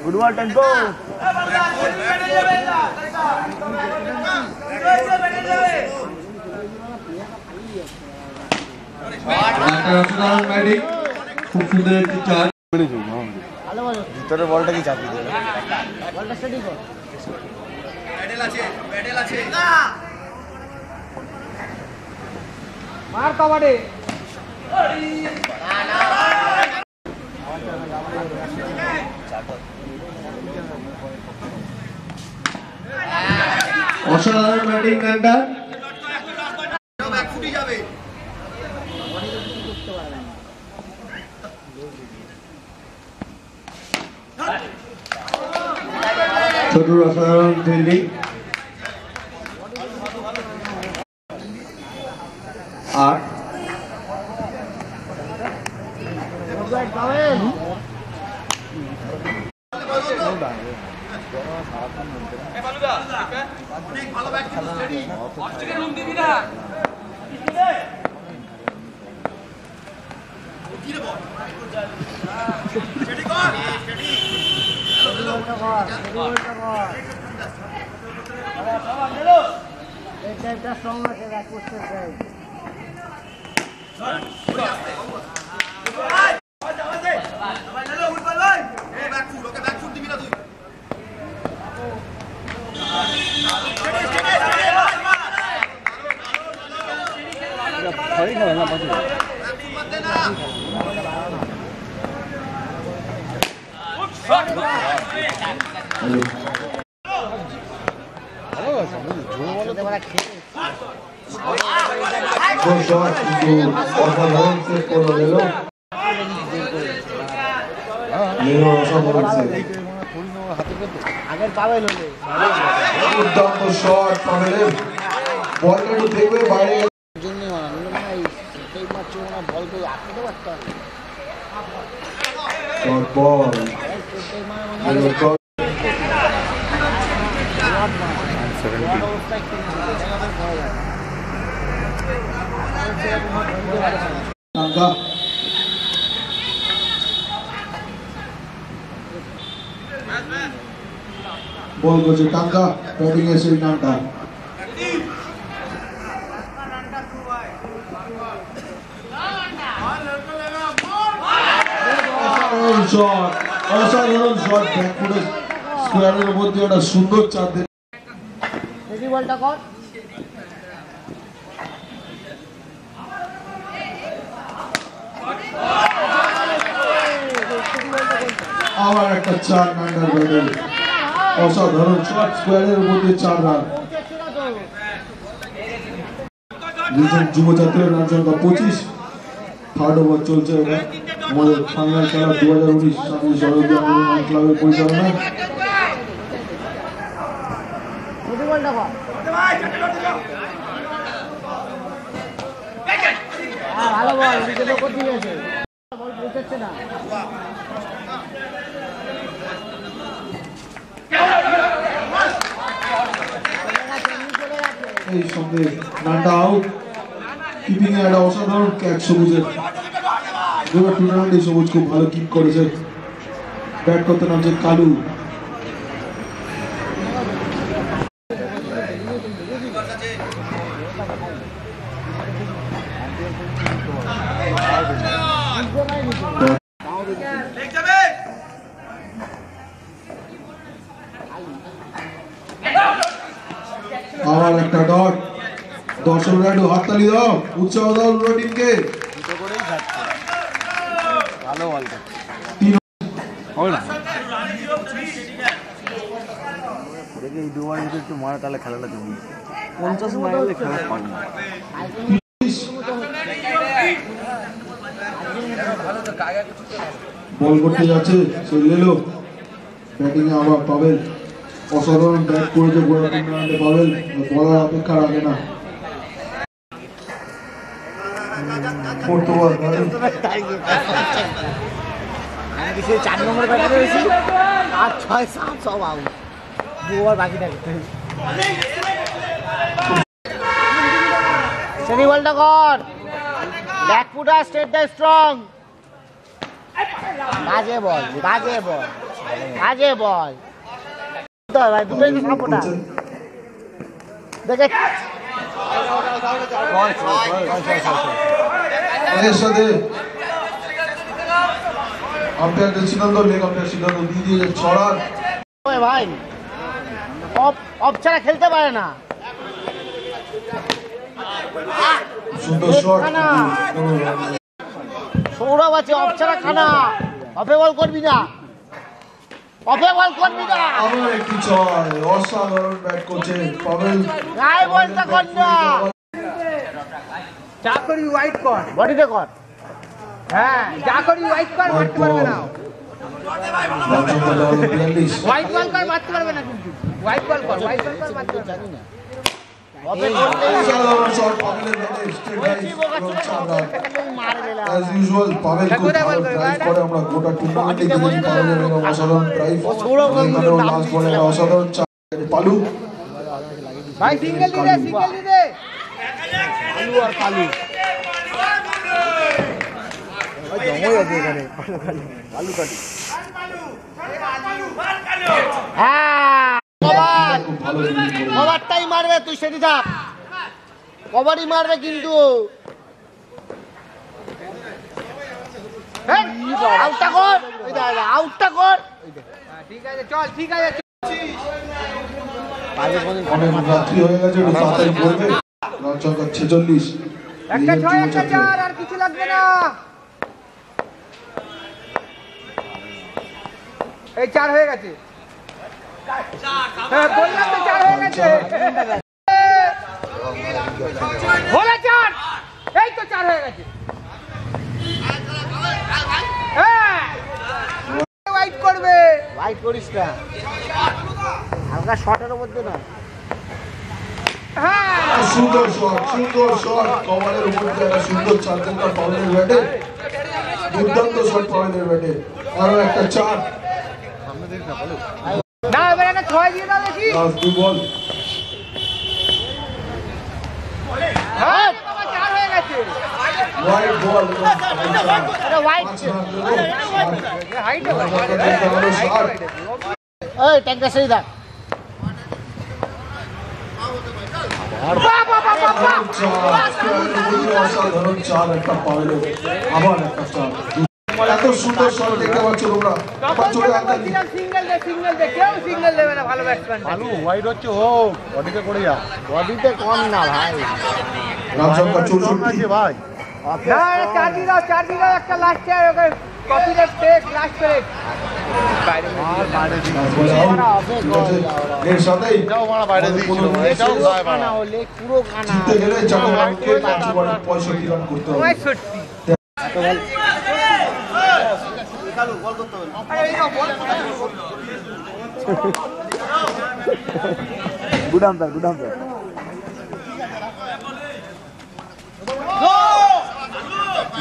Football tempo খুব সুন্দর একটি চার্জ ভিতরে বলটা কি চাপিয়ে দেবে বলটা স্টাডি কর প্যাডেল আছে মার কবাডি অসাধারণ ব্যাটিং গানটা ফুটে যাবে ছোটুর অসাধারণ ফিল্ডিং আর আগের পাবেল হলে দুর্দান্ত শট পাবেলের বলটা একটু দেখবে বাইরে জন্য সেই মাত্র বলকে আটকে পারতাম শট বল বল করছে টাঙ্কা ব্যাটিং এ সেই নামটা শট অসাধারণ শট ব্যাকফুটে স্কোয়ারের মধ্যে একটা সুন্দর চার দিন বলটা কর আবার একটা 4 রানের ব্যাটিং অসাধারণ শট স্কোয়ারের মধ্যে 4 রান রিজেন্ট যুব জাতীয় রান সংখ্যা 25 থার্ড ওভার চলছে এটা আমাদের ফাইনাল খেলা 2019 স্বামী সরোজিয়া মহিলা ক্লাবের পরিচালনায় ভালো বল উইকেট উপর দিয়ে আছে বল পৌঁছাচ্ছে না এই সঙ্গে রানটা আউট কিপিং এ একটা অসাধারণ ক্যাচ সবুজের এবার টুর্নামেন্টে সবুজ খুব ভালো কিক করেছে ব্যাট করতে নামছে কালু আবার একটা ডট দর্শকরা একটু হাততালি দাও উৎসাহ দাও লুরো টিমকে ভালো বল দেখি এই দুবার যদি একটু মারা তাহলে খেলাটা জমি 50 মাইলে খেলা পারে না বল করতে যাচ্ছে লেলো ব্যাটিং এ আবার পাবেল অসাধারণ ব্যাট করেছে গোড়া টুর্নামেন্টে পাবেল বলার অপেক্ষা রাখে না পর্তুগাল আমি কি 4 নম্বর ব্যাটারে রয়েছি 8 6 7 সব আউট দু ওভার বাকি থাকতে সেমি বলটা কর back footer straight the strong বাজে বল আগে বল ভাই দুটোই তো সাপোর্টার দেখে এর সাথে আম্পায়ারদের সিদ্ধান্ত লেগ আম্পায়ার সিদ্ধান্ত দিয়ে দিয়ে ছড়ার ভাই অফ ছাড়া খেলতে পারে না সুন্দর শট সৌরভ আছে অফ ছাড়া খানা অফে বল করবি না অফে বল করবি না আবার একটি ছয় অসাধারণ ব্যাট করছে পাভেল গায়ে বলটা কর না যা করি হোয়াইট কর বডিতে কর হ্যাঁ যা করি হোয়াইট কর মারতে পারবে না হোয়াইট বল কর মারতে পারবে না কিন্তু হোয়াইট বল কর হোয়াইট বল কর মারতে পারবে না অফে করলে অসাধারণ শট পাভেলের ব্যাটে স্ট্রেট ড্রাইভ এবং চার রান মারে দিলাম অ্যাজ ইউজুয়াল পাভেল খুব ভালো ড্রাইভ করে আমরা গোটা টুর্নামেন্টে দেখেছি পাভেলের এবং অসাধারণ ড্রাইভ এখানেও লাস্ট বলে অসাধারণ চার পালু ভাই সিঙ্গেল দি দে কালু আর কালু ওই জমই আছে এখানে কালু কালু হ্যাঁ কবার খুব ভালো ফিল্ডিং করে কভারটাই মারবে তুই সেটি থাক কভারই মারবে কিন্তু আউটটা কর আউটটা কর ঠিক আছে চল ঠিক আছে অনেক রাত্রি হয়ে গেছে একটু তাড়াতাড়ি করবে রান সংখ্যা 46 একটা ছয় একটা চার আর কিছু লাগবে না এই চার হয়ে গেছে হ্যাঁ বললাম তো চার হয়ে গেছে হলো চার এই তো চার হয়ে গেছে হ্যাঁ হোয়াইট করবে লাইট করিস না হালকা শটের মধ্যে না হ্যাঁ সুন্দর শট কভারের উপর দিয়ে একটা সুন্দর চার চারটা পাওয়ারের ব্যাটে দুর্দান্ত শট পাওয়ারের ব্যাটে আরো একটা চার না এবার একটা ছয় দিয়ে দাও দেখি লাস্ট দু বল হ্যাঁ বাবা, চার হয়ে গেছে হোয়াইট বল এটা হোয়াইট হাইট ওই ট্যাঙ্কটা সেই দেখ অসাধারণ চার একটা পাওয়ারে আবার একটা চার এত সুন্দর শট দেখতে পাচ্ছ তোমরা আবার চলে আসবে সিঙ্গেল দে কেউ সিঙ্গেল দেবে না ভালো ব্যাটসম্যান কালু হোয়াইট হচ্ছে হোক বডিতে করে যা বডিতে কম না ভাই রান সংখ্যা 64 ভাই না চার দি দাও একটা লাস্ট চার okay copy take last break বলে আউট ঠিক আছে এর সাথেই এটাও মারা বাইরে দিয়েছিল এটাও গায়ে মারা হলে পুরো কানা জিততে গেলে চারটে রানকে 65 রান করতে হবে 65 good umpire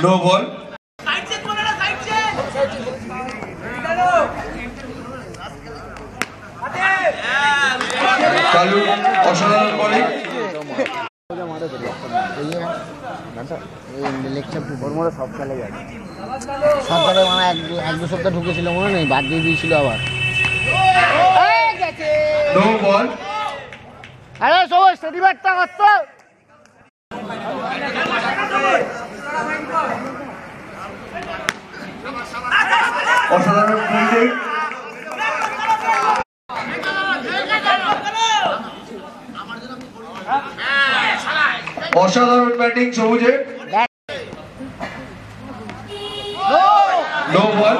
no ball Kalu অসাধারণ বলিং সব খেলে যায় সপ্তাহে মানে এক দু সপ্তাহ ঢুকেছিল মনে নেই বাদ দিয়ে দিয়েছিল আবার নো বল আরে সবাই স্টেডি ব্যাটটা করতো অসাধারণ ফিল্ডিং অসাধারণ ব্যাটিং সবুজে নো বল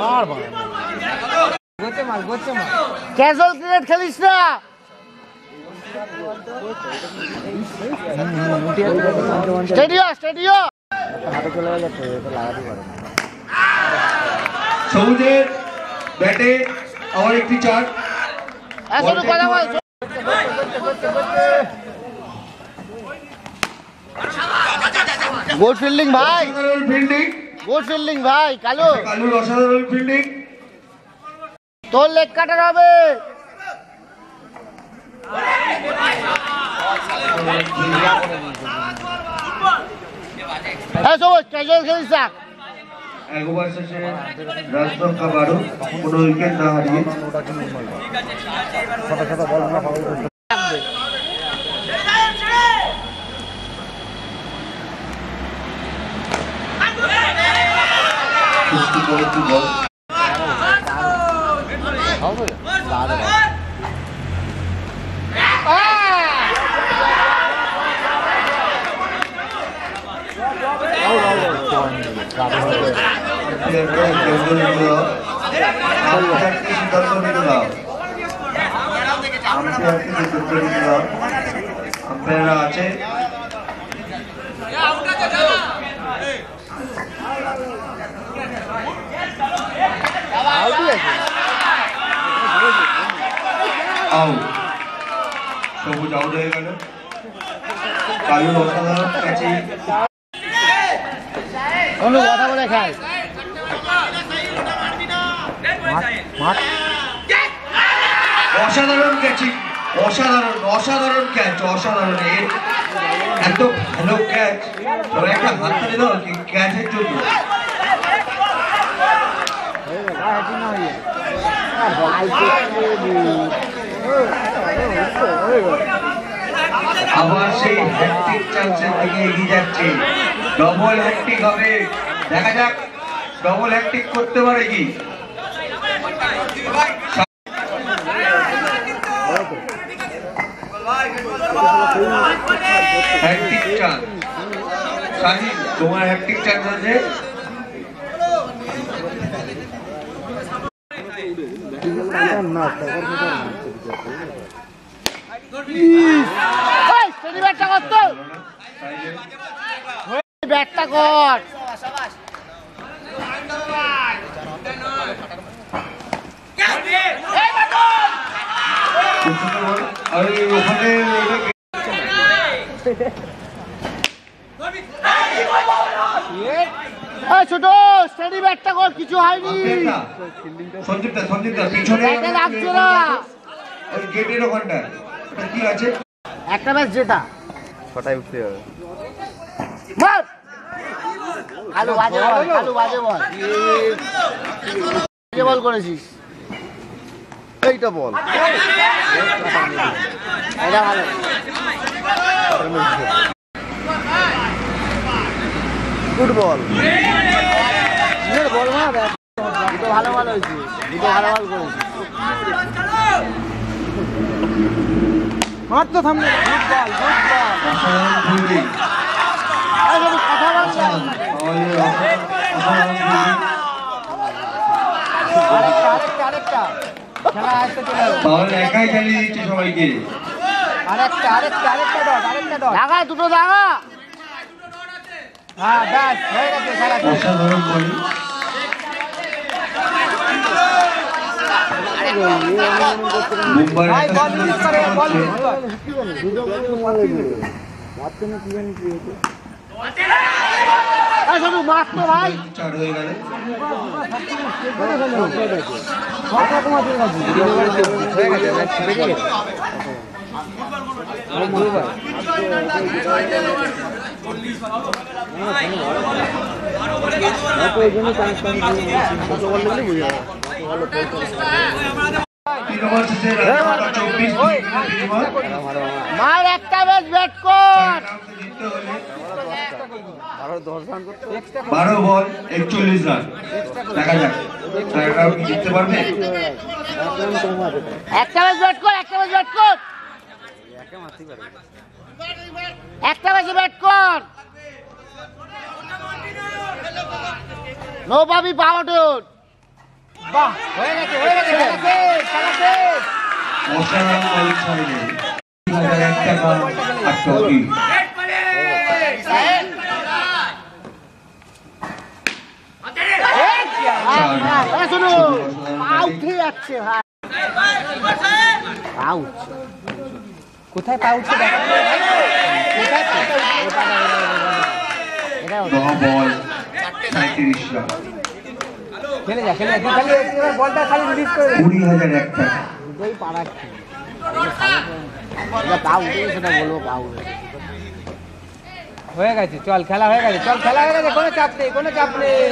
ক্যাজুয়াল ক্রিকেট খেলিস না স্টেডিও হাতে চলে গেছে তো লাগাতে পারে সবুজের ব্যাটে আবার একটি চার এখন কথা বল গুড ফিল্ডিং ভাই অসাধারণ ফিল্ডিং গুড ফিল্ডিং ভাই কালু কালুর অসাধারণ ফিল্ডিং তোর লেগ কাটার হবে হ্যাঁ সবুজ ক্যাজুয়াল খেলিস না এক ওভার শেষে রান সংখ্যা 12, কোনো উইকেট না হারিয়ে। আম্পায়াররা আছে আউট, সবুজ আউট হয়ে গেল। কালুর অসাধারণ ক্যাচিং, কোনো কথা বলে খায় অসাধারণ ক্যাচিং, অসাধারণ ক্যাচ, অসাধারণ। এত ভালো ক্যাচ, তবে একটা হাত তালি দাও ক্যাচের জন্য। আবার সেই হ্যাটট্রিক চান্সের দিকে এগিয়ে যাচ্ছে। ডবল হ্যাটট্রিক হবে, দেখা যাক ডবল হ্যাটট্রিক করতে পারে কি। হ্যাটট্রিক চান্স শাহিদ, তোমার হ্যাটট্রিক চান্স আছে। ব্যাটটা কর ওখানে ছোট স্টেডি ব্যাটটা কর, কিছু হয়নি। সঞ্জীবদা পিছনে লাগছে না, ওই গেটের ওখানটা কি আছে? একটা ম্যাচ যেটা ছটায় উঠতে হবে। মার কালু বাজে বল, কালু বাজে বল, বাজে বল করেছিস। এইটা বল, এটা ভালো। গুড বল, বল না, দুটো ভালো ভালো হয়েছে, দুটো ভালো ভালো করেছিস। মার তো থামলে, গুড বল, গুড বল। অসাধারণ ফিল্ডিং, কথা বলছে। আরেকটা খেলা আসতে চলে যাবে। তাহলে একাই চালিয়ে দিচ্ছে সবাইকে। আরেকটা ডট লাগা, দুটো লাগা। হ্যাঁ ব্যাস হয়ে গেছে খেলা। অসাধারণ বলিং, মুম্বাই ভাই বল ইউজ করে, বল ইউজ কর। শুধু মার তো ভাই। 4 হয়ে গেল। মার একটা ম্যাচ ব্যাট কর। 12 বল 41 রান। দেখা যাক টাইগাররাও কি জিততে পারবে। একটা ম্যাচ ব্যাট কর, একটা ম্যাচ ব্যাট কর, একটা ম্যাচে ব্যাট কর। নো পাবি পাওয়ার। বাহ হয়ে গেছে, হয়ে গেছে, খেলা শেষ। অসাধারণ বল ছাড়লে 3001 টাকা আর ট্রফি। শুনো আউটে যাচ্ছে ভাই, আউট কোথায় পাউচ্ছে দেখা এটা 9 বল 37 রান। খেলে যা, খেলে যা, খালি এবার বলটা খালি রিলিজ করে 20,001 টাকা। দুটোই পাড়াচ্ছে। এটা পাউট, সেটা বলবো পাউট। হয়ে গেছে, চল খেলা হয়ে গেছে, চল খেলা হয়ে গেছে, কোনো চাপ নেই, কোনো চাপ নেই।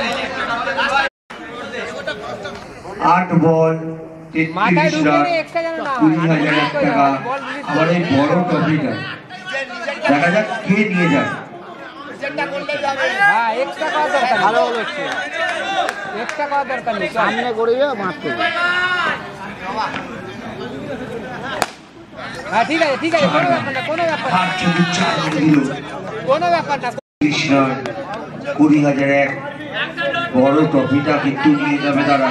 8 বল মাথায় 33 ঢুকে রান, নেই, একটা যেন না 20,000 টাকা। আবার এই বড় ট্রফিটা দেখা যাক কে নিয়ে যায়। হ্যাঁ, এক্সট্রা করার দরকার, ভালো হচ্ছে, এক্সট্রা করার দরকার নেই, চল। সামনে করে মারতে হ্যাঁ ঠিক আছে, ঠিক আছে, কোনো ব্যাপার না, কোনো ব্যাপার না, আর যদি 4 মেরে দিল, কোনো ব্যাপার না। 30 রান, 20,001, বড় ট্রফিটা কিন্তু নিয়ে যাবে তারা।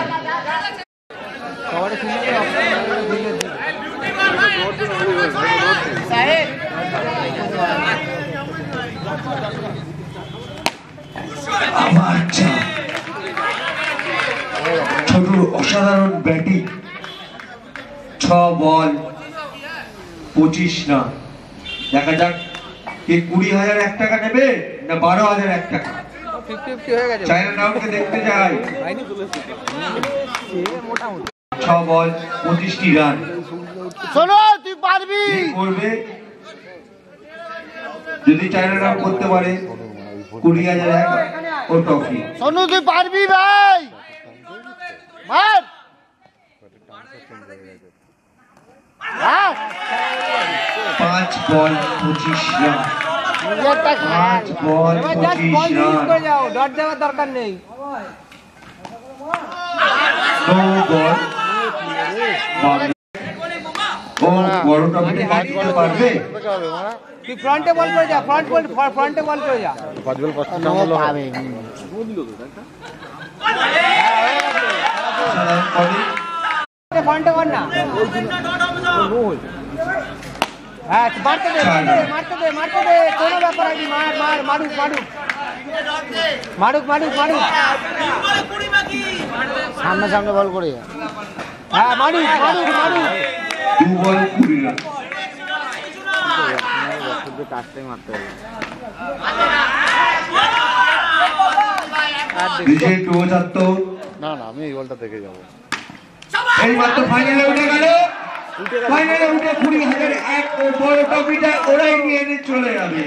সবারে শুনে আবার ছোটুর অসাধারণ ব্যাটিং, 6 বল 25 রান। দেখা যাক কে 20,001 টাকা নেবে না 12,001 টাকা। 50-50 হয়ে গেছে, চায়না রাউন্ডকে দেখতে যাই। হয়নি? মোটামুটি 6 বল 25টি রান। শোনো তুই পারবি কে করবে? যদি চায়না রাউন্ড করতে পারে 20,001 ও ট্রফি। শোনো তুই পারবি ভাই মার 5 বল 25 রান। নিজেরটা খেল 5 বল এবার জাস্ট 25 বল ইউজ রান। করে যাও, ডট দেওয়ার দরকার নেই। 9 বল ও বড় ট্রফিটা জিততে পারবে? তুই ফ্রন্টে বল করে যা, ফ্রন্টে বল করে যা। পাবে ফ্রন্টে বল না, হ্যাঁ মারতে দে, মারতে দে, মারতে দে, মারতে দে, কোনো ব্যাপার নেই, মার মার, মারুক মারুক মারুক মারুক মারুক, সামনে সামনে বল করে হ্যাঁ মারুক মারুক মারুক। 2 বল 20 রান। কাজটাই মারতে হবে বিজয় 74। না না আমি এই বলটা দেখে যাবো এই মাত্র ফাইনালে উঠে গেল, ফাইনালে উঠে 20,001 ও বড় ট্রফিটা ওরাই নিয়ে চলে যাবে।